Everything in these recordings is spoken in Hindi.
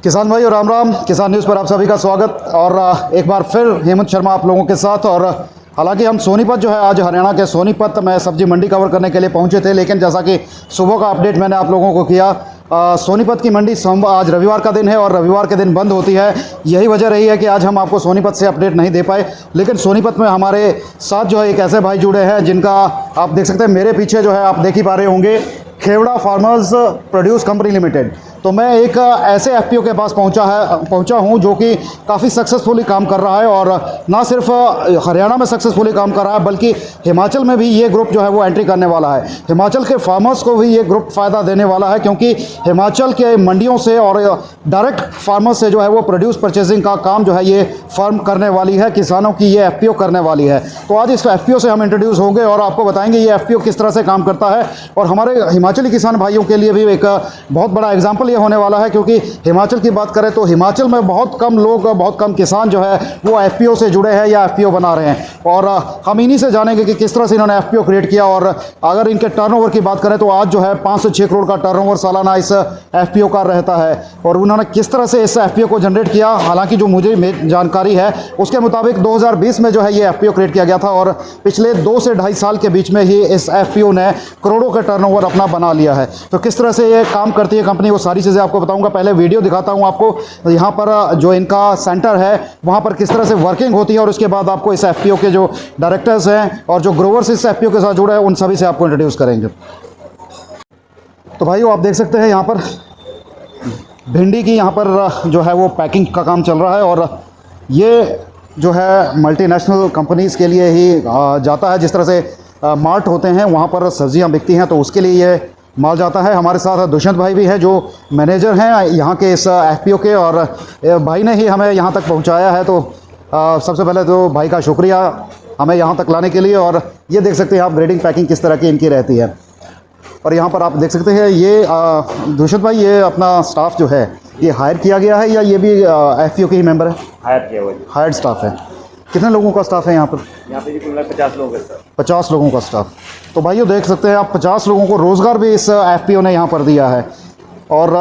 किसान भाई और राम राम। किसान न्यूज़ पर आप सभी का स्वागत। और एक बार फिर हेमंत शर्मा आप लोगों के साथ। और हालांकि हम सोनीपत जो है आज हरियाणा के सोनीपत में सब्जी मंडी कवर करने के लिए पहुंचे थे, लेकिन जैसा कि सुबह का अपडेट मैंने आप लोगों को किया, सोनीपत की मंडी आज रविवार का दिन है और रविवार के दिन बंद होती है। यही वजह रही है कि आज हम आपको सोनीपत से अपडेट नहीं दे पाए। लेकिन सोनीपत में हमारे साथ जो है एक ऐसे भाई जुड़े हैं जिनका आप देख सकते हैं, मेरे पीछे जो है आप देख ही पा रहे होंगे, Khewra farmers produce company limited. तो मैं एक ऐसे एफपीओ के पास पहुंचा हूं जो कि काफ़ी सक्सेसफुली काम कर रहा है, और ना सिर्फ हरियाणा में सक्सेसफुली काम कर रहा है बल्कि हिमाचल में भी ये ग्रुप जो है वो एंट्री करने वाला है। हिमाचल के फार्मर्स को भी ये ग्रुप फ़ायदा देने वाला है, क्योंकि हिमाचल के मंडियों से और डायरेक्ट फार्मर्स से जो है वो प्रोड्यूस परचेजिंग का काम जो है ये फर्म करने वाली है, किसानों की ये एफपीओ करने वाली है। तो आज इस एफपीओ से हम इंट्रोड्यूस होंगे और आपको बताएंगे ये एफपीओ किस तरह से काम करता है। और हमारे हिमाचली किसान भाइयों के लिए भी एक बहुत बड़ा एग्जाम्पल ये होने वाला है, क्योंकि हिमाचल की बात करें तो हिमाचल में बहुत कम लोग, बहुत कम किसान जो है वो एफपीओ से जुड़े हैं या एफपीओ बना रहे हैं। और हम इन्हीं से जानेंगे कि किस तरह से इन्होंने एफपीओ क्रिएट किया। और अगर इनके टर्नओवर की बात करें तो आज जो है 5 से 6 करोड़ का टर्नओवर सालाना इस एफपीओ का रहता है। और उन्होंने किस तरह से इस एफपीओ को जनरेट किया, हालांकि जो मुझे जानकारी है उसके मुताबिक 2020 में जो है ये एफपीओ क्रिएट किया गया था, और पिछले 2 से ढाई साल के बीच में ही इस एफपीओ ने करोड़ों का टर्नओवर अपना बना लिया है। तो किस तरह से ये काम करती है कंपनी, वो सारी चीज़ें आपको बताऊंगा। पहले वीडियो दिखाता हूं आपको, यहाँ पर जो इनका सेंटर है वहाँ पर किस तरह से वर्किंग होती है, और उसके बाद आपको इस एफपीओ के जो डायरेक्टर्स हैं और जो ग्रोवर्स इस एफपीओ के साथ जुड़े हैं उन सभी से आपको इंट्रोड्यूस करेंगे। तो भाइयों आप देख सकते हैं यहाँ पर भिंडी की यहाँ पर जो है वो पैकिंग का काम चल रहा है, और ये जो है मल्टीनेशनल कंपनीज़ के लिए ही जाता है। जिस तरह से मार्ट होते हैं वहाँ पर सब्जियाँ बिकती हैं, तो उसके लिए ये माल जाता है। हमारे साथ दुष्यंत भाई भी हैं जो मैनेजर हैं यहाँ के इस एफपीओ के, और भाई ने ही हमें यहाँ तक पहुँचाया है। तो सबसे पहले तो भाई का शुक्रिया हमें यहाँ तक लाने के लिए। और ये देख सकते हैं आप ग्रेडिंग पैकिंग किस तरह की इनकी रहती है। और यहाँ पर आप देख सकते हैं ये दुष्यंत भाई, ये अपना स्टाफ जो है ये हायर किया गया है या ये भी एफपीओ के ही मेंबर है? हायर किया हुआ है। हायर्ड स्टाफ है। कितने लोगों का स्टाफ है यहाँ पर? यहाँ पे कुल 50 लोग हैं सर। 50 लोगों का स्टाफ। तो भाइयों देख सकते हैं आप 50 लोगों को रोज़गार भी इस एफपीओ ने यहाँ पर दिया है। और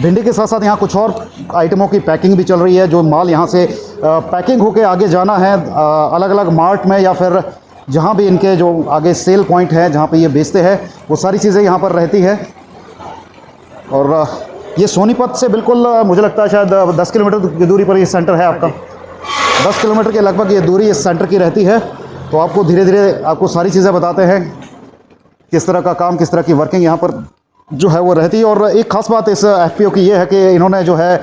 भिंडी के साथ साथ यहाँ कुछ और आइटमों की पैकिंग भी चल रही है। जो माल यहाँ से पैकिंग होके आगे जाना है अलग अलग मार्ट में, या फिर जहाँ भी इनके जो आगे सेल पॉइंट है जहाँ पे ये बेचते हैं, वो सारी चीज़ें यहाँ पर रहती है। और ये सोनीपत से बिल्कुल मुझे लगता है शायद 10 किलोमीटर की दूरी पर ये सेंटर है आपका। 10 किलोमीटर के लगभग ये दूरी इस सेंटर की रहती है। तो आपको धीरे धीरे आपको सारी चीज़ें बताते हैं किस तरह का काम, किस तरह की वर्किंग यहाँ पर जो है वो रहती है। और एक ख़ास बात इस एफपीओ की ये है कि इन्होंने जो है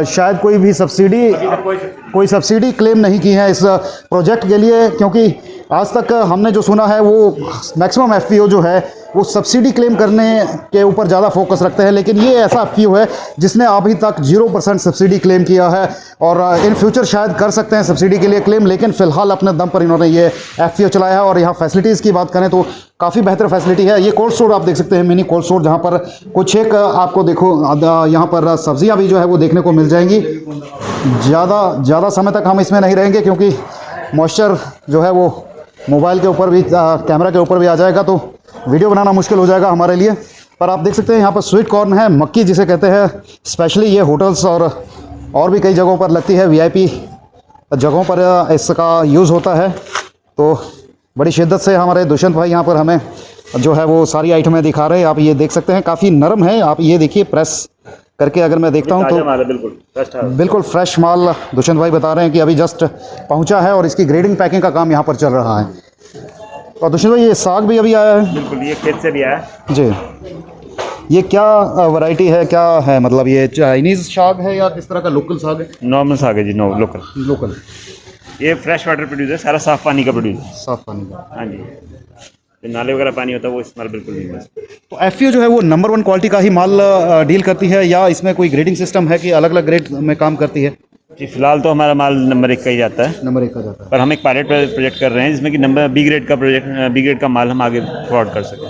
शायद कोई सब्सिडी क्लेम नहीं की है इस प्रोजेक्ट के लिए, क्योंकि आज तक हमने जो सुना है वो मैक्सिमम एफपीओ जो है वो सब्सिडी क्लेम करने के ऊपर ज़्यादा फोकस रखते हैं। लेकिन ये ऐसा एफपीओ है जिसने अभी तक 0% सब्सिडी क्लेम किया है, और इन फ्यूचर शायद कर सकते हैं सब्सिडी के लिए क्लेम, लेकिन फ़िलहाल अपने दम पर इन्होंने ये एफपीओ चलाया है। और यहाँ फैसिलिटीज़ की बात करें तो काफ़ी बेहतर फैसिलिटी है। ये कोल्ड स्टोर आप देख सकते हैं, मिनी कोल्ड स्टोर, जहाँ पर कुछ एक आपको देखो यहाँ पर सब्जियाँ भी जो है वो देखने को मिल जाएंगी। ज़्यादा समय तक हम इसमें नहीं रहेंगे, क्योंकि मॉइस्चर जो है वो मोबाइल के ऊपर भी, कैमरा के ऊपर भी आ जाएगा, तो वीडियो बनाना मुश्किल हो जाएगा हमारे लिए। पर आप देख सकते हैं यहाँ पर स्वीट कॉर्न है, मक्की जिसे कहते हैं। स्पेशली ये होटल्स और भी कई जगहों पर लगती है, वीआईपी जगहों पर इसका यूज़ होता है। तो बड़ी शिद्दत से हमारे दुष्यंत भाई यहाँ पर हमें जो है वो सारी आइटमें दिखा रहे हैं। आप ये देख सकते हैं काफ़ी नरम है। आप ये देखिए, प्रेस करके अगर मैं देखता हूँ तो बिल्कुल फ्रेश माल दुष्यंत भाई बता रहे हैं कि अभी जस्ट पहुँचा है, और इसकी ग्रेडिंग पैकिंग का काम यहाँ पर चल रहा है। और दुष्यंत भाई ये साग भी अभी आया है? बिल्कुल, ये खेत से भी आया है जी। ये क्या वैरायटी है, क्या है, मतलब ये चाइनीज़ साग है या किस तरह का लोकल साग है? नॉर्मल साग है जी, लोकल। ये फ्रेश वाटर प्रोड्यूस है, सारा साफ पानी का प्रोड्यूस है। साफ पानी का? हाँ जी। जो नाले वगैरह पानी होता है वो इस्तेमाल बिल्कुल नहीं है। तो एफपीओ जो है वो नंबर 1 क्वालिटी का ही माल डील करती है, या इसमें कोई ग्रेडिंग सिस्टम है कि अलग अलग ग्रेड में काम करती है? जी, फिलहाल तो हमारा माल नंबर 1 का ही जाता है। नंबर 1 का जाता है। पर हम एक पायलट प्रोजेक्ट कर रहे हैं जिसमें कि नंबर बी ग्रेड का माल हम आगे फॉरवर्ड कर सकें।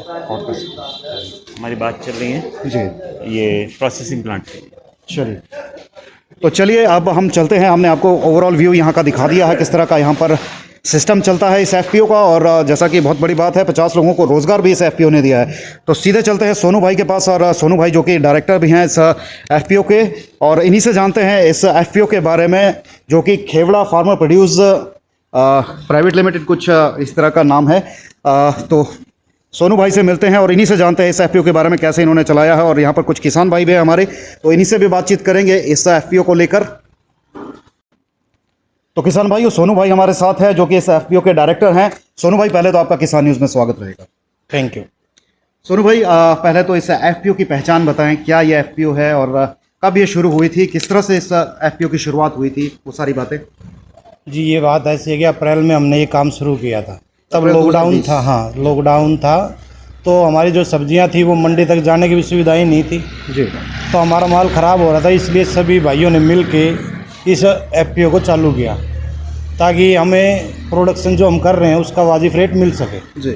हमारी बात चल रही है जी, ये प्रोसेसिंग प्लांट। चलिए, तो चलिए अब हम चलते हैं। हमने आपको ओवरऑल व्यू यहाँ का दिखा दिया है, किस तरह का यहाँ पर सिस्टम चलता है इस एफपीओ का, और जैसा कि बहुत बड़ी बात है 50 लोगों को रोज़गार भी इस एफपीओ ने दिया है। तो सीधे चलते हैं सोनू भाई के पास, और सोनू भाई जो कि डायरेक्टर भी हैं इस एफपीओ के, और इन्हीं से जानते हैं इस एफपीओ के बारे में, जो कि Khewra farmer produce private limited कुछ इस तरह का नाम है। तो सोनू भाई से मिलते हैं और इन्हीं से जानते हैं इस एफपीओ के बारे में, कैसे इन्होंने चलाया है। और यहाँ पर कुछ किसान भाई भी हैं हमारे, तो इन्हीं से भी बातचीत करेंगे इस एफपीओ को लेकर। तो किसान भाई, सोनू भाई हमारे साथ है जो कि इस एफपीओ के डायरेक्टर हैं। सोनू भाई, पहले तो आपका किसान न्यूज़ में स्वागत रहेगा। Thank you. सोनू भाई, पहले तो इस एफपीओ की पहचान बताएं, क्या ये एफपीओ है और कब ये शुरू हुई थी, किस तरह से इस एफपीओ की शुरुआत हुई थी, वो सारी बातें। जी, ये बात ऐसी है कि अप्रैल में हमने ये काम शुरू किया था, तब अप्रैल लॉकडाउन 2020। था। हाँ, लॉकडाउन था, तो हमारी जो सब्जियां थी वो मंडी तक जाने की भी सुविधाएं नहीं थी, जी। तो हमारा माल ख़राब हो रहा था। इसलिए सभी भाइयों ने मिल के इस एफपीओ को चालू किया, ताकि हमें प्रोडक्शन जो हम कर रहे हैं उसका वाजिब रेट मिल सके। जी।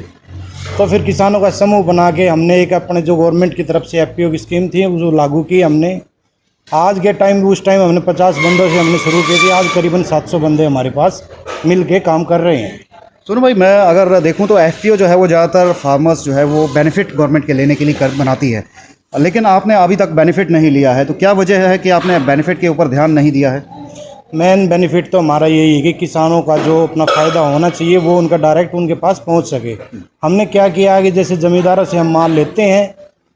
तो फिर किसानों का समूह बना के हमने एक अपने जो गवर्नमेंट की तरफ से एफपीओ की स्कीम थी वो लागू की हमने। आज के टाइम, उस टाइम हमने 50 बंदों से हमने शुरू की थी, आज करीबन 700 बंदे हमारे पास मिल के काम कर रहे हैं। सोनू भाई, मैं अगर देखूं तो एफपीओ जो है वो ज़्यादातर फार्मर्स जो है वो बेनिफिट गवर्नमेंट के लेने के लिए बनाती है, लेकिन आपने अभी तक बेनिफिट नहीं लिया है, तो क्या वजह है कि आपने बेनिफिट के ऊपर ध्यान नहीं दिया है? मेन बेनिफिट तो हमारा यही है कि किसानों का जो अपना फ़ायदा होना चाहिए वो उनका डायरेक्ट उनके पास पहुंच सके। हमने क्या किया कि जैसे ज़मींदारों से हम माल लेते हैं,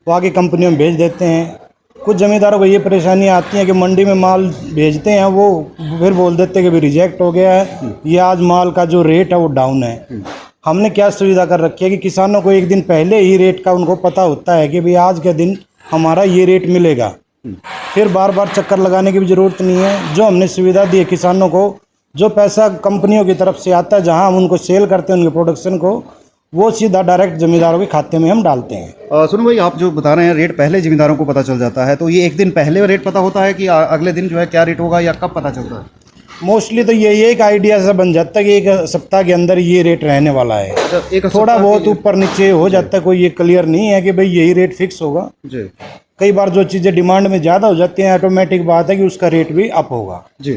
वो आगे कंपनियों में भेज देते हैं। कुछ ज़मींदारों को ये परेशानियाँ आती हैं कि मंडी में माल भेजते हैं, वो फिर बोल देते हैं कि भाई रिजेक्ट हो गया है, ये आज माल का जो रेट है वो डाउन है। हमने क्या सुविधा कर रखी है कि किसानों को एक दिन पहले ही रेट का उनको पता होता है कि भाई आज के दिन हमारा ये रेट मिलेगा, फिर बार बार चक्कर लगाने की भी ज़रूरत नहीं है। जो हमने सुविधा दी है किसानों को, जो पैसा कंपनियों की तरफ से आता है जहां हम उनको सेल करते हैं उनके प्रोडक्शन को, वो सीधा डायरेक्ट ज़मींदारों के खाते में हम डालते हैं। सुनो भाई, आप जो बता रहे हैं रेट पहले ज़मींदारों को पता चल जाता है, तो ये एक दिन पहले रेट पता होता है कि अगले दिन जो है क्या रेट होगा, या कब पता चलता है? मोस्टली तो यही एक आइडिया सा बन जाता है कि एक सप्ताह के अंदर ये रेट रहने वाला है। एक थोड़ा बहुत ऊपर नीचे हो जाता है, कोई ये क्लियर नहीं है कि भाई यही रेट फिक्स होगा। जी। कई बार जो चीज़ें डिमांड में ज़्यादा हो जाती हैं, ऑटोमेटिक बात है कि उसका रेट भी अप होगा। जी।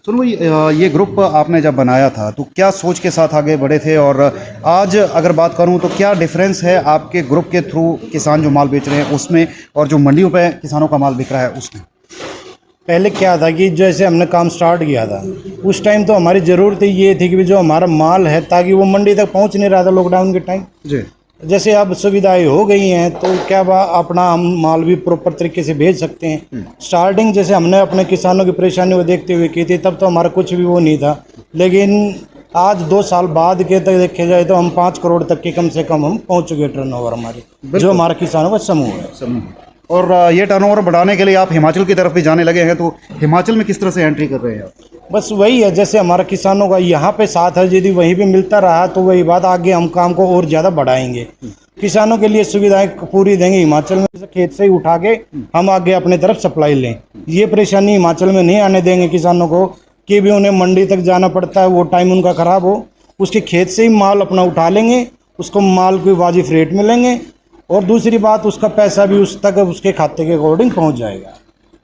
सुनो भाई, ये ग्रुप आपने जब बनाया था तो क्या सोच के साथ आगे बढ़े थे, और आज अगर बात करूं तो क्या डिफरेंस है आपके ग्रुप के थ्रू किसान जो माल बेच रहे हैं उसमें, और जो मंडियों पे किसानों का माल बिक रहा है उसमें? पहले क्या था कि जैसे हमने काम स्टार्ट किया था उस टाइम तो हमारी ज़रूरत ये थी कि जो हमारा माल है ताकि वो मंडी तक पहुंच नहीं रहा था लॉकडाउन के टाइम। जी। जैसे अब सुविधाएं हो गई हैं तो क्या अपना हम माल भी प्रॉपर तरीके से भेज सकते हैं। स्टार्टिंग जैसे हमने अपने किसानों की परेशानियों को देखते हुए की थी, तब तो हमारा कुछ भी वो नहीं था, लेकिन आज 2 साल बाद के तक देखे जाए तो हम 5 करोड़ तक के कम से कम हम पहुँच चुके टर्नओवर हमारी, जो हमारा किसानों का समूह है। और ये टर्नओवर बढ़ाने के लिए आप हिमाचल की तरफ भी जाने लगे हैं, तो हिमाचल में किस तरह से एंट्री कर रहे हैं आप? बस वही है, जैसे हमारा किसानों का यहाँ पे साथ है, यदि वहीं पे मिलता रहा तो वही बात, आगे हम काम को और ज़्यादा बढ़ाएंगे, किसानों के लिए सुविधाएं पूरी देंगे। हिमाचल में खेत से ही उठा के हम आगे अपने तरफ सप्लाई लें, ये परेशानी हिमाचल में नहीं आने देंगे किसानों को कि भी उन्हें मंडी तक जाना पड़ता है, वो टाइम उनका ख़राब हो। उसके खेत से ही माल अपना उठा लेंगे, उसको माल को वाजिब रेट मिलेंगे, और दूसरी बात उसका पैसा भी उस तक उसके खाते के अकॉर्डिंग पहुंच जाएगा।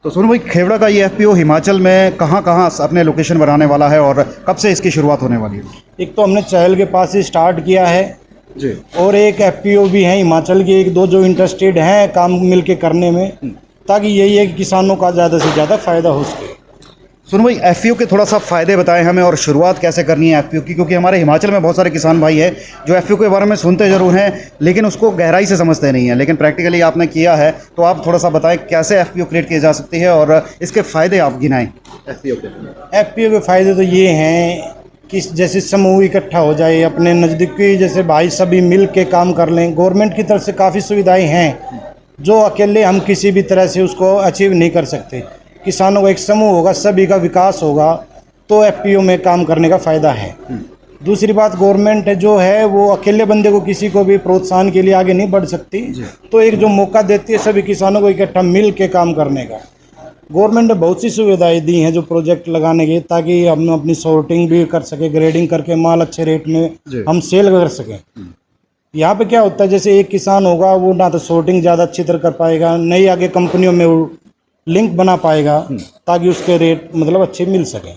तो सोनू भाई, खेवड़ा का ये एफपीओ हिमाचल में कहाँ कहाँ अपने लोकेशन बनाने वाला है, और कब से इसकी शुरुआत होने वाली है? एक तो हमने चहल के पास ही स्टार्ट किया है जी, और एक एफपीओ भी है हिमाचल के 1-2 जो इंटरेस्टेड हैं काम मिल के करने में, ताकि यही है कि किसानों का ज़्यादा से ज़्यादा फ़ायदा हो सके। सुनो भाई, एफपीओ के थोड़ा सा फ़ायदे बताएं हमें, और शुरुआत कैसे करनी है एफपीओ की, क्योंकि हमारे हिमाचल में बहुत सारे किसान भाई हैं जो एफपीओ के बारे में सुनते ज़रूर हैं लेकिन उसको गहराई से समझते नहीं हैं, लेकिन प्रैक्टिकली आपने किया है, तो आप थोड़ा सा बताएं कैसे एफपीओ क्रिएट की जा सकती है और इसके फ़ायदे आप गिनाएं एफपीओ के। एफपीओ के फ़ायदे तो ये हैं कि जैसे समूह इकट्ठा हो जाए, अपने नज़दीकी जैसे भाई सभी मिल के काम कर लें। गवर्नमेंट की तरफ से काफ़ी सुविधाएँ हैं जो अकेले हम किसी भी तरह से उसको अचीव नहीं कर सकते। किसानों का एक समूह होगा, सभी का विकास होगा, तो एफपीओ में काम करने का फ़ायदा है। दूसरी बात, गवर्नमेंट जो है वो अकेले बंदे को किसी को भी प्रोत्साहन के लिए आगे नहीं बढ़ सकती, तो एक जो मौका देती है सभी किसानों को इकट्ठा मिल के काम करने का। गवर्नमेंट ने बहुत सी सुविधाएं दी हैं जो प्रोजेक्ट लगाने के, ताकि हम अपनी सॉर्टिंग भी कर सके, ग्रेडिंग करके माल अच्छे रेट में हम सेल कर सकें। यहाँ पे क्या होता है, जैसे एक किसान होगा वो ना तो सॉर्टिंग ज़्यादा अच्छी तरह कर पाएगा, नहीं आगे कंपनियों में लिंक बना पाएगा ताकि उसके रेट मतलब अच्छे मिल सकें।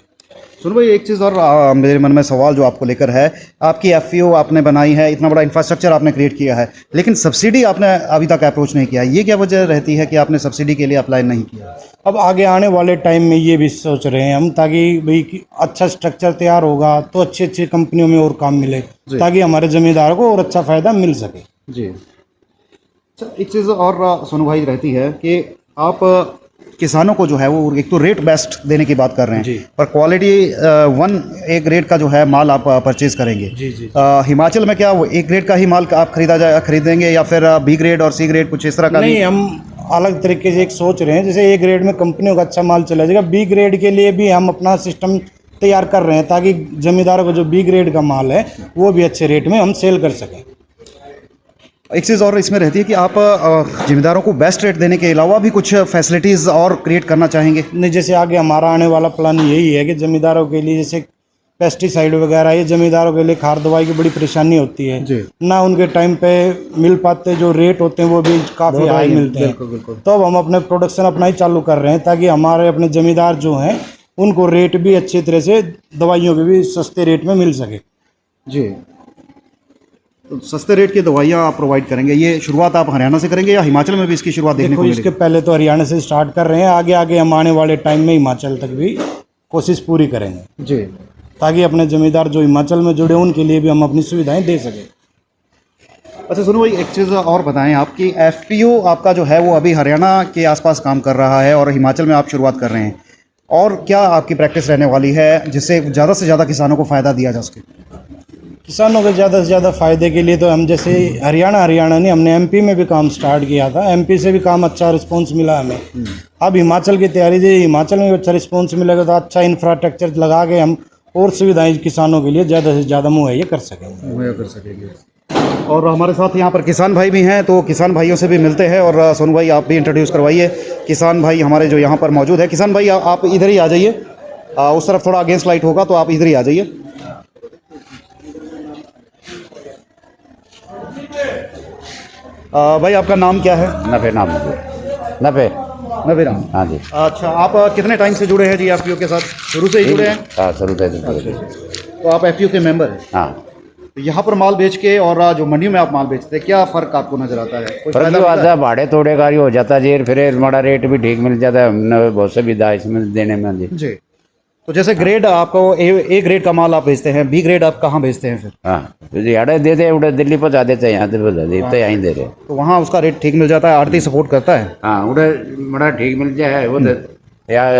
सुनो भाई, एक चीज़ और मेरे मन में सवाल जो आपको लेकर है, आपकी एफपीओ आपने बनाई है, इतना बड़ा इंफ्रास्ट्रक्चर आपने क्रिएट किया है, लेकिन सब्सिडी आपने अभी तक अप्रोच नहीं किया, ये क्या वजह रहती है कि आपने सब्सिडी के लिए अप्लाई नहीं किया? अब आगे आने वाले टाइम में ये भी सोच रहे हैं हम, ताकि भाई कि अच्छा स्ट्रक्चर तैयार होगा तो अच्छी अच्छी कंपनियों में और काम मिले, ताकि हमारे ज़मींदारों को और अच्छा फ़ायदा मिल सके। जी। अच्छा, एक चीज़ और सोनू भाई रहती है कि आप किसानों को जो है वो एक तो रेट बेस्ट देने की बात कर रहे हैं जी। पर क्वालिटी एक रेट का जो है माल आप परचेज करेंगे। जी जी। हिमाचल में क्या वो एक ग्रेड का ही माल आप खरीदेंगे या फिर बी ग्रेड और सी ग्रेड कुछ इस तरह का? नहीं, हम अलग तरीके से एक सोच रहे हैं, जैसे ए ग्रेड में कंपनियों का अच्छा माल चला जाएगा, बी ग्रेड के लिए भी हम अपना सिस्टम तैयार कर रहे हैं, ताकि जमींदारों को जो बी ग्रेड का माल है वो भी अच्छे रेट में हम सेल कर सकें। एक चीज़ और इसमें रहती है कि आप जिम्मेदारों को बेस्ट रेट देने के अलावा भी कुछ फैसिलिटीज़ और क्रिएट करना चाहेंगे? नहीं, जैसे आगे हमारा आने वाला प्लान यही है कि जमींदारों के लिए जैसे पेस्टिसाइड वगैरह, ये जमींदारों के लिए खाद दवाई की बड़ी परेशानी होती है जी। ना, उनके टाइम पे मिल पाते, जो रेट होते हैं वो भी काफ़ी हाई मिलते हैं। बिल्कुल बिल्कुल। तो अब हम अपने प्रोडक्शन अपना ही चालू कर रहे हैं, ताकि हमारे अपने जमींदार जो हैं उनको रेट भी अच्छी तरह से, दवाइयों के भी सस्ते रेट में मिल सके। जी, तो सस्ते रेट की दवाइयाँ आप प्रोवाइड करेंगे, ये शुरुआत आप हरियाणा से करेंगे या हिमाचल में भी इसकी शुरुआत देखने को देखो, इसके मिलेगी? पहले तो हरियाणा से स्टार्ट कर रहे हैं, आगे आगे हम आने वाले टाइम में हिमाचल तक भी कोशिश पूरी करेंगे, जी, ताकि अपने जमींदार जो हिमाचल में जुड़े उनके लिए भी हम अपनी सुविधाएं दे सकें। अच्छा सुनो भाई, एक चीज़ और बताएं, आपकी एफपीओ आपका जो है वो अभी हरियाणा के आसपास काम कर रहा है और हिमाचल में आप शुरुआत कर रहे हैं, और क्या आपकी प्रैक्टिस रहने वाली है जिससे ज़्यादा से ज़्यादा किसानों को फ़ायदा दिया जा सके? किसानों के ज़्यादा से ज़्यादा फ़ायदे के लिए तो हम जैसे हरियाणा नहीं, हमने एमपी में भी काम स्टार्ट किया था, एमपी से भी काम अच्छा रिस्पांस मिला हमें। अब हिमाचल की तैयारी थी, हिमाचल में भी अच्छा रिस्पांस मिलेगा तो अच्छा इंफ्रास्ट्रक्चर लगा के हम और सुविधाएं किसानों के लिए ज़्यादा से ज़्यादा मुहैया कर सकेंगे। और हमारे साथ यहाँ पर किसान भाई भी हैं, तो किसान भाइयों से भी मिलते हैं। और सोनू भाई आप भी इंट्रोड्यूस करवाइए किसान भाई हमारे जो यहाँ पर मौजूद है। किसान भाई आप इधर ही आ जाइए, उस तरफ थोड़ा अगेंस्ट लाइट होगा तो आप इधर ही आ जाइए। भाई आपका नाम क्या है? नफे नाम नफे नबी राम। हाँ जी। अच्छा, आप कितने टाइम से जुड़े हैं जी एफपीओ के साथ? शुरू से ही जुड़े हैं? हाँ, शुरू से तो आप एफपीओ के मेंबर हैं? हाँ। तो यहाँ पर माल बेच के और जो मंडी में आप माल बेचते हैं, क्या फ़र्क आपको नज़र आता है? कोई फर्क फायदा भी मिलता आता है, भाड़े थोड़े गाड़ी हो जाता जी, फिर हमारा रेट भी ठीक मिल जाता है, हमने बहुत सुविधा इसमें देने में जी। जी। तो जैसे ग्रेड आपको ए ग्रेड का माल आप बेचते हैं, बी ग्रेड आप कहाँ बेचते हैं फिर? हाँ, तो जी आड़े देते हैं, उड़े दिल्ली पहुँचा देते हैं, यहाँ से पहुँचा देते यहीं दे रहे। तो वहाँ उसका रेट ठीक मिल जाता है, आड़ती सपोर्ट करता है? हाँ, उड़े बड़ा ठीक मिल जाए वो या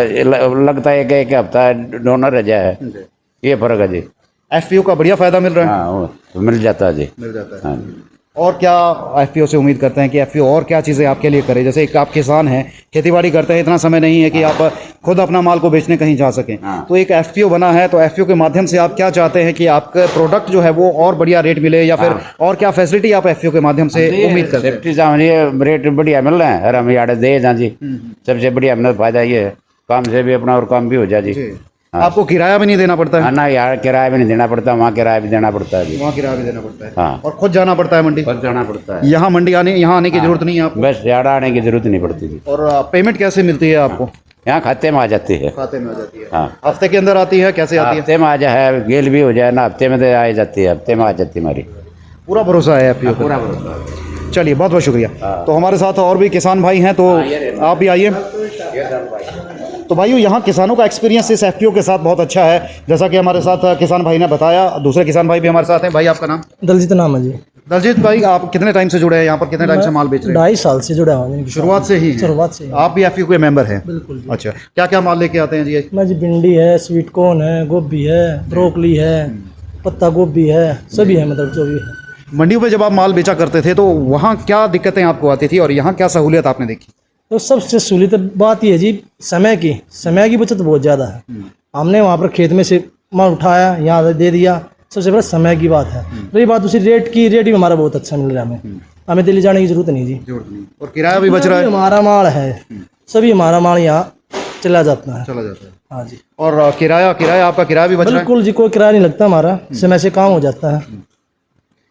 लगता है कि एक हफ्ता डोनर रह जाए, ये फर्क है जी। एफपीओ का बढ़िया फ़ायदा मिल रहा है? हाँ, वो मिल जाता है जी। मिल जाता है। हाँ। और क्या एफपीओ से उम्मीद करते हैं कि एफपीओ और क्या चीज़ें आपके लिए करे? जैसे एक आप किसान हैं, खेतीबाड़ी करते हैं, इतना समय नहीं है कि आप खुद अपना माल को बेचने कहीं जा सकें। हाँ। तो एक एफपीओ बना है, तो एफपीओ के माध्यम से आप क्या चाहते हैं कि आपका प्रोडक्ट जो है वो और बढ़िया रेट मिले, या फिर और क्या फैसिलिटी आप एफपीओ के माध्यम से उम्मीद करते हैं? सेफ्टी से रेट बढ़िया मिल रहा है, और हम यार दे जाए जी, सबसे बढ़िया हमने फायदा ये है, काम से भी अपना और काम भी हो जाए जी। आपको किराया भी नहीं देना पड़ता है? हाँ ना यार, किराया भी नहीं देना पड़ता, वहाँ किराया भी देना पड़ता है जी। वहाँ किराया भी देना पड़ता है? हाँ। और खुद जाना पड़ता है मंडी? बस जाना पड़ता है, यहाँ मंडी यहाँ आने की जरूरत नहीं है आपको? बस यार आने की जरूरत नहीं पड़ती जी। और पेमेंट कैसे मिलती है आपको? यहाँ खाते में आ जाती है। खाते में आ जाती है? हाँ, हफ्ते के अंदर आती है? कैसे आती है? हफ्ते में आ जाए, गेल भी हो जाए ना, हफ्ते में तो आ जाती है, हफ्ते में आ जाती है हमारी। पूरा भरोसा है एफपीओ पे? पूरा भरोसा। चलिए, बहुत बहुत शुक्रिया। तो हमारे साथ और भी किसान भाई हैं, तो आप भी आइए। तो भाइयों, यहाँ किसानों का एक्सपीरियंस इस एफपीओ के साथ बहुत अच्छा है, जैसा कि हमारे साथ किसान भाई ने बताया। दूसरे किसान भाई भी हमारे साथ हैं। भाई आपका नाम? दलजीत नाम है जी। दलजीत भाई, आप कितने टाइम से जुड़े हैं यहाँ पर? कितने टाइम से माल बेच रहे हैं? 2.5 साल से जुड़ा हुआ हूँ। शुरुआत से ही हैं? शुरुआत से ही। आप भी एफपीओ के मेंबर हैं? बिल्कुल जी। अच्छा, क्या क्या माल लेके आते हैं जी? मैं जी भिंडी है, स्वीट कॉर्न है, गोभी है, ब्रोकली है, पत्ता गोभी है, सभी है, मतलब जो भी है। मंडियों में जब आप माल बेचा करते थे तो वहाँ क्या दिक्कतें आपको आती थी और यहाँ क्या सहूलियत आपने देखी? तो सबसे सहूलियत बात यह है जी, समय की बचत बहुत ज़्यादा है। हमने वहाँ पर खेत में से माल उठाया, यहाँ दे दिया, सबसे बड़ा समय की बात है। रही बात दूसरी रेट की, रेट भी हमारा बहुत अच्छा मिल रहा है, हमें दिल्ली जाने की जरूरत नहीं जी। जरूरत नहीं, और किराया भी बच रहा है? हमारा माल है, सभी हमारा माल यहाँ चला जाता है। चला जाता है? हाँ जी। और किराया आपका किराया भी बच रहा है? बिल्कुल जी, कोई किराया नहीं लगता हमारा, समय से काम हो जाता है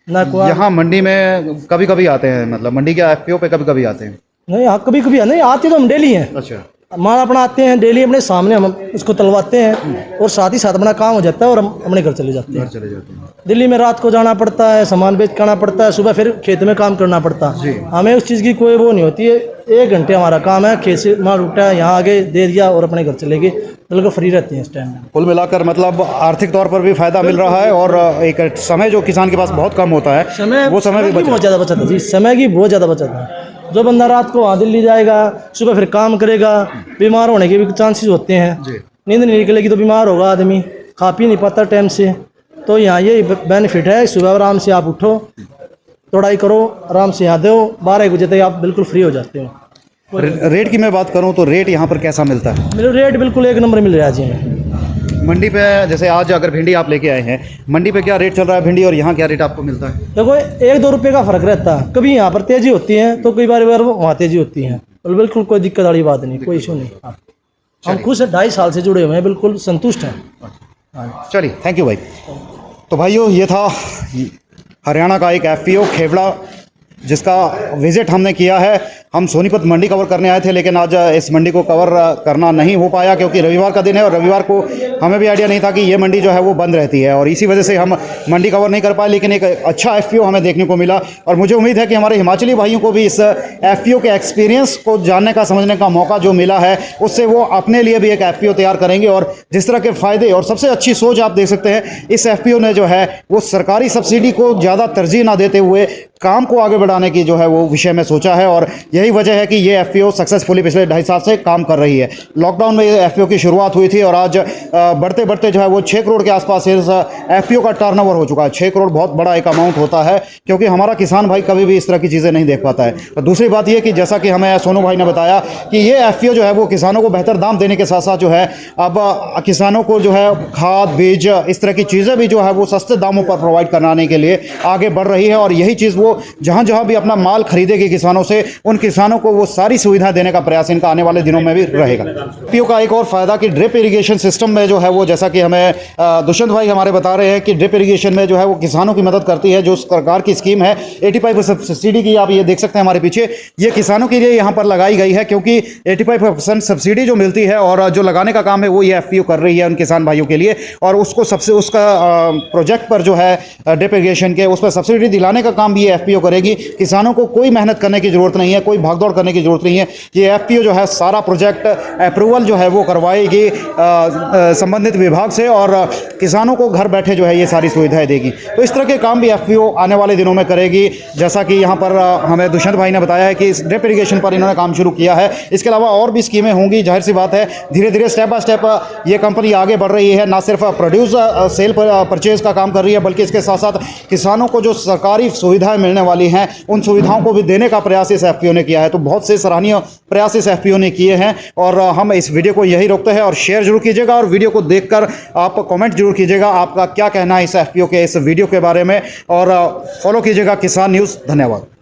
ना। कोई यहाँ मंडी में कभी कभी आते हैं, मतलब मंडी के एफपीओ पे कभी कभी आते हैं? नहीं, हाँ कभी कभी नहीं आते, तो हम डेली हैं। अच्छा, माल अपना आते हैं डेली अपने सामने, हम उसको तलवाते हैं और साथ ही साथ अपना काम हो जाता है और हम अपने घर चले जाते हैं। दिल्ली में रात को जाना पड़ता है, सामान बेच के आना पड़ता है, सुबह फिर खेत में काम करना पड़ता है। हमें उस चीज़ की कोई वो नहीं होती है। 1 घंटे हमारा काम है, खेत से माल उठा है, यहाँ आगे दे दिया और अपने घर चले गए, बिल्कुल फ्री रहते हैं इस टाइम में। कुल मिलाकर मतलब आर्थिक तौर पर भी फायदा मिल रहा है और एक समय जो किसान के पास बहुत कम होता है, वो समय भी बहुत ज़्यादा बचत है जी, समय की बहुत ज़्यादा बचत है। जो बंदा रात को वहाँ दिल्ली जाएगा, सुबह फिर काम करेगा, बीमार होने के भी चांसेस होते हैं। नींद नहीं निकलेगी तो बीमार होगा आदमी, खा पी नहीं पाता टाइम से। तो यहाँ ये बेनिफिट है, सुबह आराम से आप उठो, दौड़ाई करो, आराम से यहाँ दो, 12 बजे तक आप बिल्कुल फ्री हो जाते हो। रेट की मैं बात करूं तो रेट यहाँ पर कैसा मिलता है? मेरे रेट बिल्कुल 1 नंबर मिल रहा है जी हमें। मंडी पे जैसे आज अगर भिंडी आप लेके आए हैं, मंडी पे क्या रेट चल रहा है भिंडी और यहाँ क्या रेट आपको मिलता है? देखो 1-2 रुपये का फ़र्क रहता है, कभी यहाँ पर तेज़ी होती है तो कई बार वहाँ तेज़ी होती है। बिल्कुल कोई दिक्कत वाली बात नहीं, कोई इशू नहीं। हम खुद से 2.5 साल से जुड़े हुए हैं, बिल्कुल संतुष्ट हैं। चलिए, थैंक यू भाई। तो भाइयों, ये था हरियाणा का एक FPO खेवड़ा जिसका विज़िट हमने किया है। हम सोनीपत मंडी कवर करने आए थे, लेकिन आज इस मंडी को कवर करना नहीं हो पाया क्योंकि रविवार का दिन है और रविवार को हमें भी आइडिया नहीं था कि ये मंडी जो है वो बंद रहती है और इसी वजह से हम मंडी कवर नहीं कर पाए। लेकिन एक अच्छा FPO हमें देखने को मिला और मुझे उम्मीद है कि हमारे हिमाचली भाइयों को भी इस FPO के एक्सपीरियंस को जानने का, समझने का मौका जो मिला है, उससे वो अपने लिए भी एक FPO तैयार करेंगे और जिस तरह के फ़ायदे और सबसे अच्छी सोच आप देख सकते हैं, इस FPO ने जो है वो सरकारी सब्सिडी को ज़्यादा तरजीह ना देते हुए काम को आगे बढ़ाने की जो है वो विषय में सोचा है और यही वजह है कि ये FPO सक्सेसफुली पिछले 2.5 साल से काम कर रही है। लॉकडाउन में ये FPO की शुरुआत हुई थी और आज बढ़ते बढ़ते जो है वो 6 करोड़ के आसपास इस FPO का टर्नओवर हो चुका है। 6 करोड़ बहुत बड़ा एक अमाउंट होता है क्योंकि हमारा किसान भाई कभी भी इस तरह की चीज़ें नहीं देख पाता है। और दूसरी बात ये कि जैसा कि हमें सोनू भाई ने बताया कि ये FPO जो है वो किसानों को बेहतर दाम देने के साथ साथ जो है अब किसानों को जो है खाद, बीज, इस तरह की चीज़ें भी जो है वो सस्ते दामों पर प्रोवाइड कराने के लिए आगे बढ़ रही है और यही चीज़ वो जहाँ जहाँ भी अपना माल खरीदेगी किसानों से, उन किसानों को वो सारी सुविधा देने का प्रयास इनका आने वाले दिनों में भी रहेगा। FPO का एक और फायदा कि ड्रिप इरिगेशन सिस्टम में जो है वो, जैसा कि हमें दुष्यंत भाई हमारे बता रहे हैं कि ड्रिप इरिगेशन में जो है वो किसानों की मदद करती है। जो सरकार की स्कीम है 85% सब्सिडी की, आप ये देख सकते हैं हमारे पीछे, ये किसानों के लिए यहाँ पर लगाई गई है क्योंकि 85% सब्सिडी जो मिलती है और जो लगाने का काम है वो ये FPO कर रही है उन किसान भाइयों के लिए और उसको सबसे उसका प्रोजेक्ट पर जो है ड्रिप इरिगेशन के उस पर सब्सिडी दिलाने का काम भी ये FPO करेगी। किसानों को कोई मेहनत करने की ज़रूरत नहीं है, कोई भागदौड़ करने की ज़रूरत नहीं है। ये FPO जो है सारा प्रोजेक्ट अप्रूवल जो है वो करवाएगी संबंधित विभाग से और किसानों को घर बैठे जो है ये सारी सुविधाएं देगी। तो इस तरह के काम भी FPO आने वाले दिनों में करेगी, जैसा कि यहाँ पर हमें दुष्यंत भाई ने बताया है कि इस ड्रिप इरिगेशन पर इन्होंने काम शुरू किया है। इसके अलावा और भी स्कीमें होंगी, जाहिर सी बात है धीरे धीरे स्टेप बाय स्टेप ये कंपनी आगे बढ़ रही है। ना सिर्फ प्रोड्यूस सेल परचेज का काम कर रही है बल्कि इसके साथ साथ किसानों को जो सरकारी सुविधाएं मिलने वाली हैं उन सुविधाओं को भी देने का प्रयास इस FPO ने किया है। तो बहुत से सराहनीय प्रयास इस FPO ने किए हैं और हम इस वीडियो को यही रोकते हैं और शेयर जरूर कीजिएगा और वीडियो को देखकर आप कमेंट जरूर कीजिएगा आपका क्या कहना है इस FPO के इस वीडियो के बारे में और फॉलो कीजिएगा किसान न्यूज़। धन्यवाद।